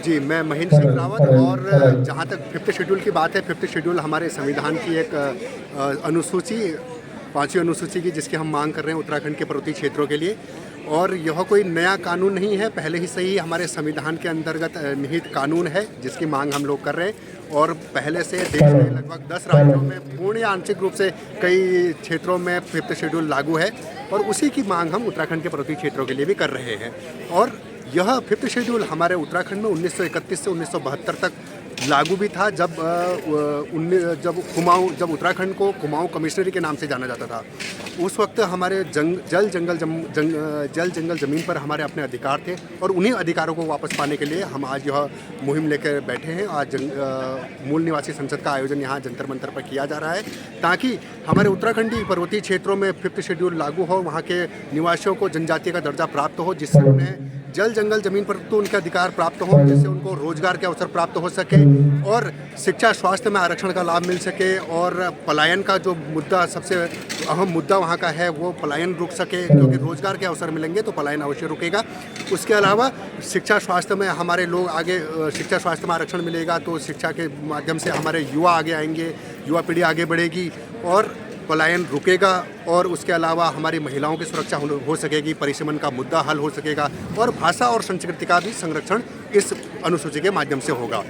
जी, मैं महेंद्र सिंह रावत। और जहाँ तक फिफ्थ शेड्यूल की बात है, फिफ्थ शेड्यूल हमारे संविधान की एक अनुसूची, 5वीं अनुसूची की, जिसकी हम मांग कर रहे हैं उत्तराखंड के पर्वतीय क्षेत्रों के लिए। और यह कोई नया कानून नहीं है, पहले ही से ही हमारे संविधान के अंतर्गत निहित कानून है जिसकी मांग हम लोग कर रहे हैं। और पहले से देश में लगभग 10 राज्यों में पूर्ण या आंशिक रूप से कई क्षेत्रों में फिफ्थ शेड्यूल लागू है, और उसी की मांग हम उत्तराखंड के पर्वतीय क्षेत्रों के लिए भी कर रहे हैं। और यह फिफ्थ शेड्यूल हमारे उत्तराखंड में 1931 से 1972 तक लागू भी था, जब उत्तराखंड को कुमाऊं कमिश्नरी के नाम से जाना जाता था। उस वक्त हमारे जल जंगल ज़मीन पर हमारे अपने अधिकार थे, और उन्हीं अधिकारों को वापस पाने के लिए हम आज यह मुहिम लेकर बैठे हैं। आज मूल निवासी संसद का आयोजन यहाँ जंतर मंतर पर किया जा रहा है, ताकि हमारे उत्तराखंडी पर्वतीय क्षेत्रों में फिफ्थ शेड्यूल लागू हो, वहाँ के निवासियों को जनजातीय का दर्जा प्राप्त हो, जिससे उन्हें जल जंगल ज़मीन पर तो उनके अधिकार प्राप्त हो, जिससे उनको रोजगार के अवसर प्राप्त हो सके, और शिक्षा स्वास्थ्य में आरक्षण का लाभ मिल सके, और पलायन का जो मुद्दा, सबसे अहम मुद्दा वहाँ का है, वो पलायन रुक सके, क्योंकि रोजगार के अवसर मिलेंगे तो पलायन अवश्य रुकेगा। उसके अलावा शिक्षा स्वास्थ्य में हमारे लोग आगे, शिक्षा स्वास्थ्य में आरक्षण मिलेगा तो शिक्षा के माध्यम से हमारे युवा आगे आएंगे, युवा पीढ़ी आगे बढ़ेगी और पलायन रुकेगा। और उसके अलावा हमारी महिलाओं की सुरक्षा हो सकेगी, परिसीमन का मुद्दा हल हो सकेगा, और भाषा और संस्कृति का भी संरक्षण इस अनुसूची के माध्यम से होगा।